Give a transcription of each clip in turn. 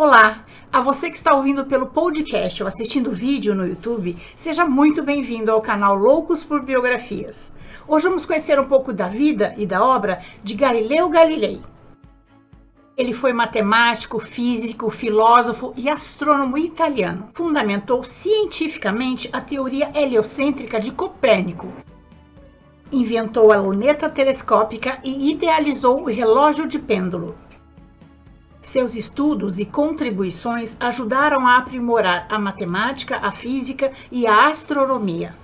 Olá! A você que está ouvindo pelo podcast ou assistindo vídeo no YouTube, seja muito bem-vindo ao canal Loucos por Biografias. Hoje vamos conhecer um pouco da vida e da obra de Galileu Galilei. Ele foi matemático, físico, filósofo e astrônomo italiano. Fundamentou cientificamente a teoria heliocêntrica de Copérnico. Inventou a luneta telescópica e idealizou o relógio de pêndulo. Seus estudos e contribuições ajudaram a aprimorar a matemática, a física e a astronomia.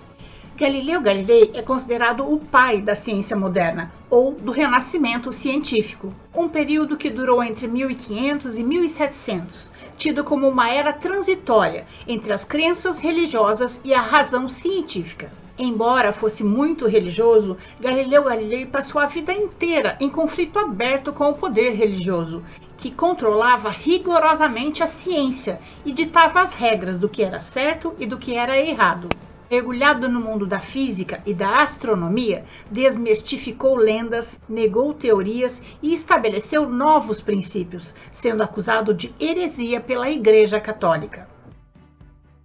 Galileu Galilei é considerado o pai da ciência moderna, ou do Renascimento científico, um período que durou entre 1500 e 1700, tido como uma era transitória entre as crenças religiosas e a razão científica. Embora fosse muito religioso, Galileu Galilei passou a vida inteira em conflito aberto com o poder religioso, que controlava rigorosamente a ciência e ditava as regras do que era certo e do que era errado. Mergulhado no mundo da física e da astronomia, desmistificou lendas, negou teorias e estabeleceu novos princípios, sendo acusado de heresia pela Igreja Católica.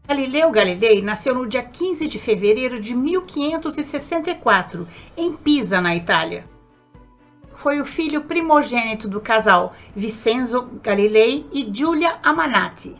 Galileu Galilei nasceu no dia 15 de fevereiro de 1564, em Pisa, na Itália. Foi o filho primogênito do casal Vincenzo Galilei e Giulia Amanati.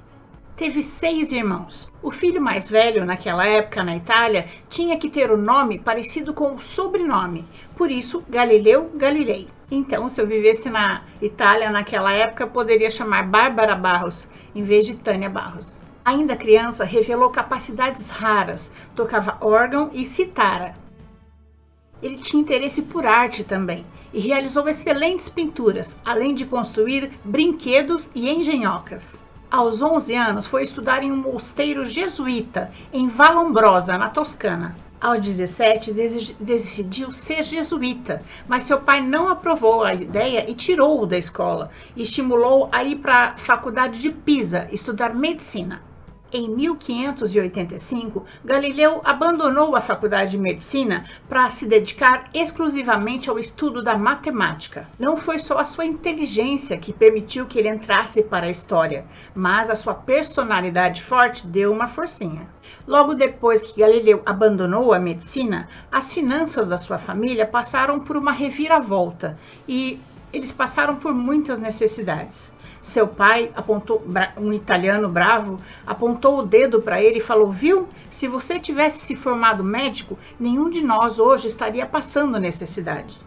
Teve 6 irmãos. O filho mais velho, naquela época na Itália, tinha que ter o nome parecido com o sobrenome, por isso Galileu Galilei. Então, se eu vivesse na Itália naquela época, poderia chamar Bárbara Barros, em vez de Tânia Barros. Ainda criança, revelou capacidades raras, tocava órgão e citara. Ele tinha interesse por arte também e realizou excelentes pinturas, além de construir brinquedos e engenhocas. Aos 11 anos, foi estudar em um mosteiro jesuíta em Vallombrosa, na Toscana. Aos 17, decidiu ser jesuíta, mas seu pai não aprovou a ideia e tirou-o da escola, e estimulou a ir para a faculdade de Pisa, estudar medicina. Em 1585, Galileu abandonou a faculdade de medicina para se dedicar exclusivamente ao estudo da matemática. Não foi só a sua inteligência que permitiu que ele entrasse para a história, mas a sua personalidade forte deu uma forcinha. Logo depois que Galileu abandonou a medicina, as finanças da sua família passaram por uma reviravolta e eles passaram por muitas necessidades. Seu pai, um italiano bravo, apontou o dedo para ele e falou: "Viu? Se você tivesse se formado médico, nenhum de nós hoje estaria passando necessidade."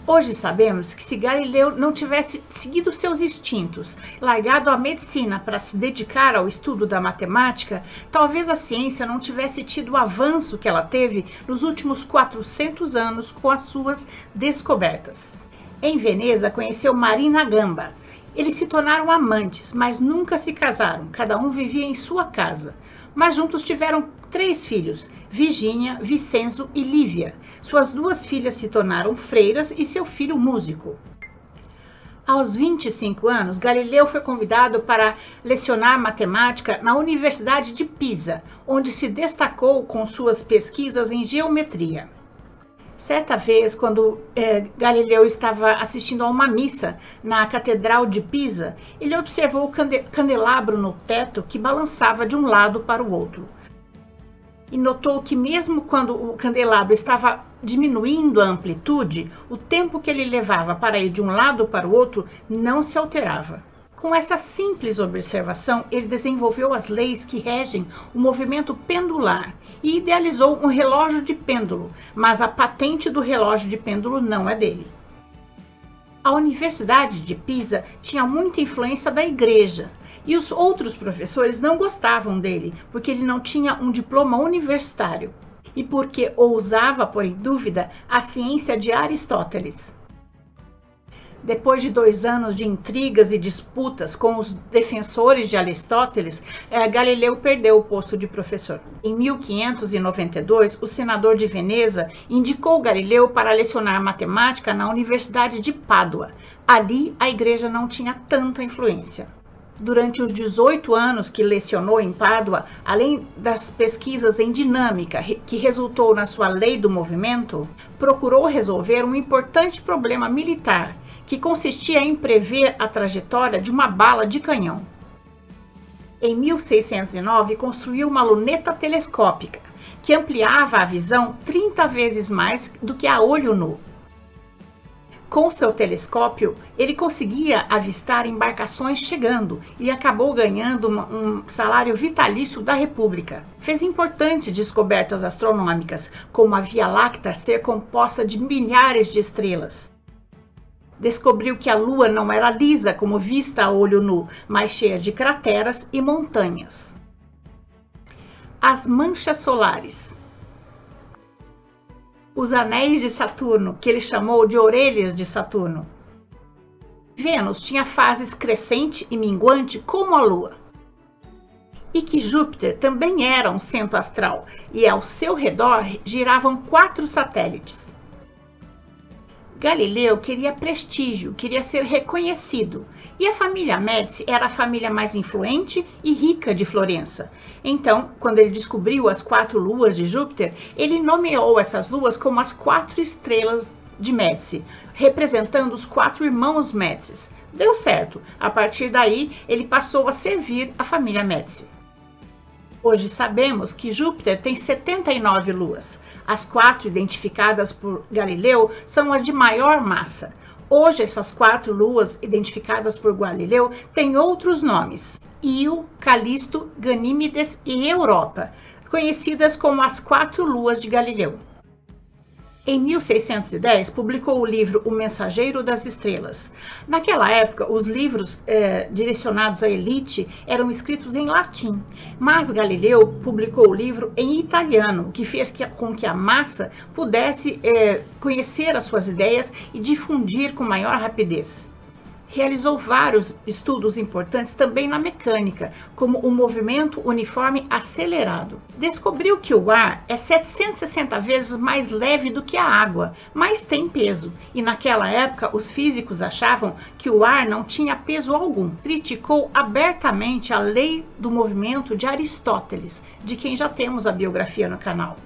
Hoje sabemos que se Galileu não tivesse seguido seus instintos, largado a medicina para se dedicar ao estudo da matemática, talvez a ciência não tivesse tido o avanço que ela teve nos últimos 400 anos com as suas descobertas. Em Veneza, conheceu Marina Gamba. Eles se tornaram amantes, mas nunca se casaram, cada um vivia em sua casa. Mas juntos tiveram 3 filhos, Virgínia, Vincenzo e Lívia. Suas 2 filhas se tornaram freiras e seu filho músico. Aos 25 anos, Galileu foi convidado para lecionar matemática na Universidade de Pisa, onde se destacou com suas pesquisas em geometria. Certa vez, quando Galileu estava assistindo a uma missa na Catedral de Pisa, ele observou o candelabro no teto que balançava de um lado para o outro. E notou que mesmo quando o candelabro estava diminuindo a amplitude, o tempo que ele levava para ir de um lado para o outro não se alterava. Com essa simples observação, ele desenvolveu as leis que regem o movimento pendular e idealizou um relógio de pêndulo, mas a patente do relógio de pêndulo não é dele. A Universidade de Pisa tinha muita influência da igreja e os outros professores não gostavam dele porque ele não tinha um diploma universitário e porque ousava pôr em dúvida a ciência de Aristóteles. Depois de 2 anos de intrigas e disputas com os defensores de Aristóteles, Galileu perdeu o posto de professor. Em 1592, o senador de Veneza indicou Galileu para lecionar matemática na Universidade de Pádua. Ali, a igreja não tinha tanta influência. Durante os 18 anos que lecionou em Pádua, além das pesquisas em dinâmica, que resultou na sua lei do movimento, procurou resolver um importante problema militar, que consistia em prever a trajetória de uma bala de canhão. Em 1609, construiu uma luneta telescópica, que ampliava a visão 30 vezes mais do que a olho nu. Com seu telescópio, ele conseguia avistar embarcações chegando e acabou ganhando um salário vitalício da República. Fez importantes descobertas astronômicas, como a Via Láctea ser composta de milhares de estrelas. Descobriu que a Lua não era lisa como vista a olho nu, mas cheia de crateras e montanhas. As manchas solares. Os anéis de Saturno, que ele chamou de orelhas de Saturno. Vênus tinha fases crescente e minguante como a Lua. E que Júpiter também era um centro astral, e ao seu redor giravam 4 satélites. Galileu queria prestígio, queria ser reconhecido, e a família Médici era a família mais influente e rica de Florença. Então, quando ele descobriu as 4 luas de Júpiter, ele nomeou essas luas como as 4 estrelas de Médici, representando os 4 irmãos Médici. Deu certo. A partir daí, ele passou a servir a família Médici. Hoje sabemos que Júpiter tem 79 luas. As 4 identificadas por Galileu são as de maior massa. Hoje, essas 4 luas identificadas por Galileu têm outros nomes: Io, Calisto, Ganímedes e Europa, conhecidas como as 4 luas de Galileu. Em 1610, publicou o livro O Mensageiro das Estrelas. Naquela época, os livros direcionados à elite eram escritos em latim, mas Galileu publicou o livro em italiano, o que fez com que a massa pudesse conhecer as suas ideias e difundir com maior rapidez. Realizou vários estudos importantes também na mecânica, como o movimento uniforme acelerado. Descobriu que o ar é 760 vezes mais leve do que a água, mas tem peso, e naquela época os físicos achavam que o ar não tinha peso algum. Criticou abertamente a lei do movimento de Aristóteles, de quem já temos a biografia no canal,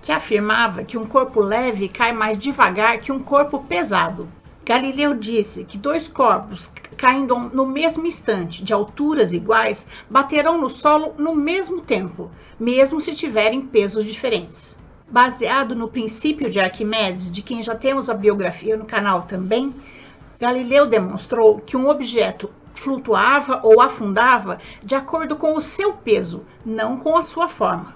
que afirmava que um corpo leve cai mais devagar que um corpo pesado. Galileu disse que 2 corpos caindo no mesmo instante, de alturas iguais, baterão no solo no mesmo tempo, mesmo se tiverem pesos diferentes. Baseado no princípio de Arquimedes, de quem já temos a biografia no canal também, Galileu demonstrou que um objeto flutuava ou afundava de acordo com o seu peso, não com a sua forma.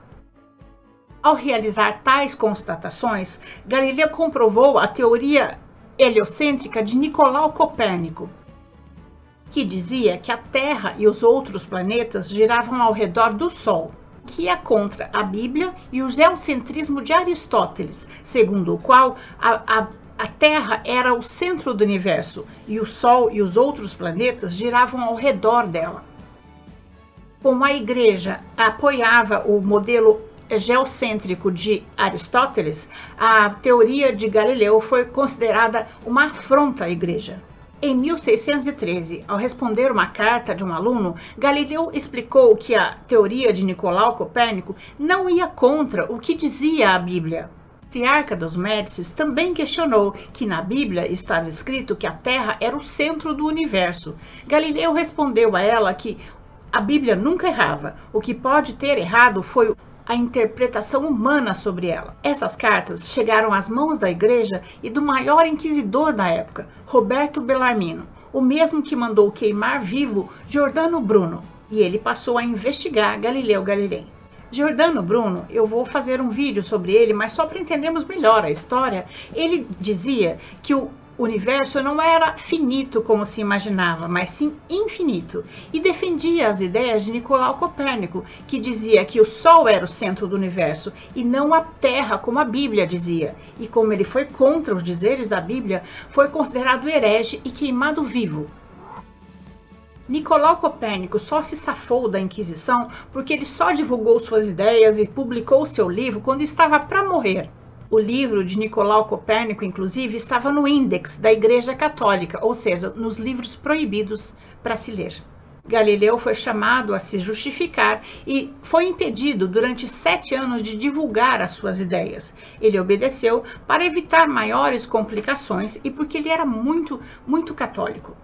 Ao realizar tais constatações, Galileu comprovou a teoria heliocêntrica de Nicolau Copérnico, que dizia que a Terra e os outros planetas giravam ao redor do Sol, que é contra a Bíblia e o geocentrismo de Aristóteles, segundo o qual a Terra era o centro do universo e o Sol e os outros planetas giravam ao redor dela. Como a Igreja apoiava o modelo geocêntrico de Aristóteles, a teoria de Galileu foi considerada uma afronta à Igreja. Em 1613, ao responder uma carta de um aluno, Galileu explicou que a teoria de Nicolau Copérnico não ia contra o que dizia a Bíblia. A patriarca dos Médicis também questionou que na Bíblia estava escrito que a Terra era o centro do universo. Galileu respondeu a ela que a Bíblia nunca errava. O que pode ter errado foi a interpretação humana sobre ela. Essas cartas chegaram às mãos da Igreja e do maior inquisidor da época, Roberto Bellarmino, o mesmo que mandou queimar vivo Giordano Bruno, e ele passou a investigar Galileu Galilei. Giordano Bruno, eu vou fazer um vídeo sobre ele, mas só para entendermos melhor a história, ele dizia que o universo não era finito como se imaginava, mas sim infinito, e defendia as ideias de Nicolau Copérnico, que dizia que o Sol era o centro do universo e não a Terra, como a Bíblia dizia. E como ele foi contra os dizeres da Bíblia, foi considerado herege e queimado vivo. Nicolau Copérnico só se safou da Inquisição porque ele só divulgou suas ideias e publicou seu livro quando estava para morrer. O livro de Nicolau Copérnico, inclusive, estava no índex da Igreja Católica, ou seja, nos livros proibidos para se ler. Galileu foi chamado a se justificar e foi impedido durante 7 anos de divulgar as suas ideias. Ele obedeceu para evitar maiores complicações e porque ele era muito católico.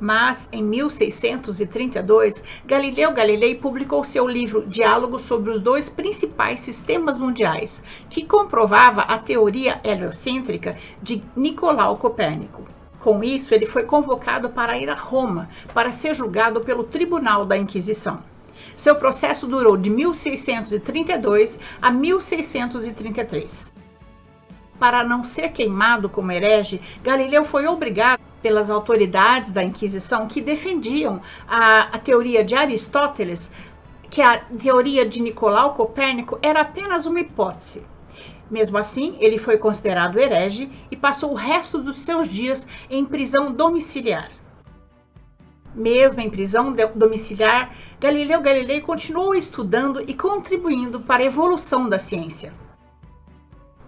Mas, em 1632, Galileu Galilei publicou seu livro Diálogos sobre os dois principais sistemas mundiais, que comprovava a teoria heliocêntrica de Nicolau Copérnico. Com isso, ele foi convocado para ir a Roma, para ser julgado pelo Tribunal da Inquisição. Seu processo durou de 1632 a 1633. Para não ser queimado como herege, Galileu foi obrigado pelas autoridades da Inquisição que defendiam a teoria de Aristóteles, que a teoria de Nicolau Copérnico era apenas uma hipótese. Mesmo assim, ele foi considerado herege e passou o resto dos seus dias em prisão domiciliar. Mesmo em prisão domiciliar, Galileu Galilei continuou estudando e contribuindo para a evolução da ciência.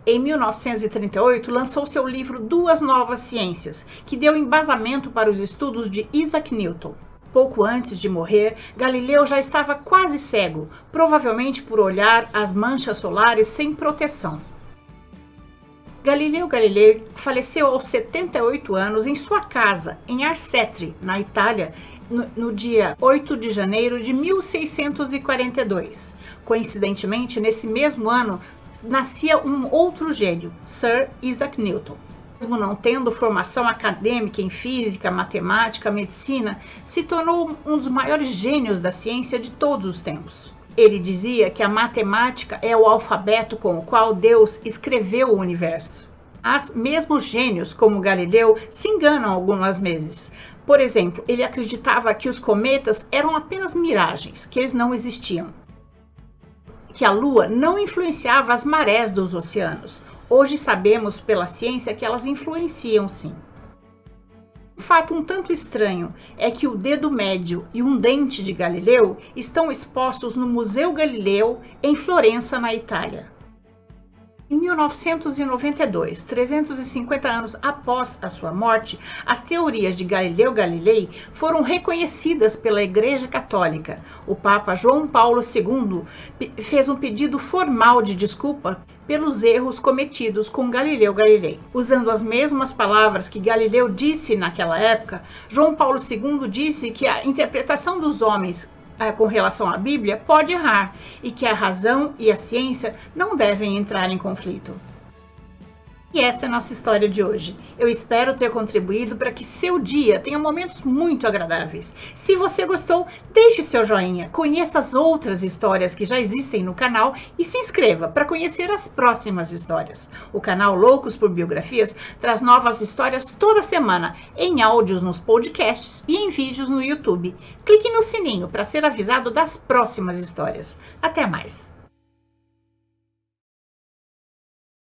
Em 1938, lançou seu livro Duas Novas Ciências, que deu embasamento para os estudos de Isaac Newton. Pouco antes de morrer, Galileu já estava quase cego, provavelmente por olhar as manchas solares sem proteção. Galileu Galilei faleceu aos 78 anos em sua casa, em Arcetri, na Itália, no dia 8 de janeiro de 1642. Coincidentemente, nesse mesmo ano, nascia um outro gênio, Sir Isaac Newton. Mesmo não tendo formação acadêmica em física, matemática, medicina, se tornou um dos maiores gênios da ciência de todos os tempos. Ele dizia que a matemática é o alfabeto com o qual Deus escreveu o universo. Mas mesmo gênios como Galileu se enganam algumas vezes. Por exemplo, ele acreditava que os cometas eram apenas miragens, que eles não existiam. Que a Lua não influenciava as marés dos oceanos. Hoje sabemos pela ciência que elas influenciam sim. Um fato um tanto estranho é que o dedo médio e um dente de Galileu estão expostos no Museu Galileu, em Florença, na Itália. Em 1992, 350 anos após a sua morte, as teorias de Galileu Galilei foram reconhecidas pela Igreja Católica. O Papa João Paulo II fez um pedido formal de desculpa pelos erros cometidos com Galileu Galilei. Usando as mesmas palavras que Galileu disse naquela época, João Paulo II disse que a interpretação dos homens com relação à Bíblia pode errar e que a razão e a ciência não devem entrar em conflito. E essa é a nossa história de hoje. Eu espero ter contribuído para que seu dia tenha momentos muito agradáveis. Se você gostou, deixe seu joinha, conheça as outras histórias que já existem no canal e se inscreva para conhecer as próximas histórias. O canal Loucos por Biografias traz novas histórias toda semana, em áudios nos podcasts e em vídeos no YouTube. Clique no sininho para ser avisado das próximas histórias. Até mais!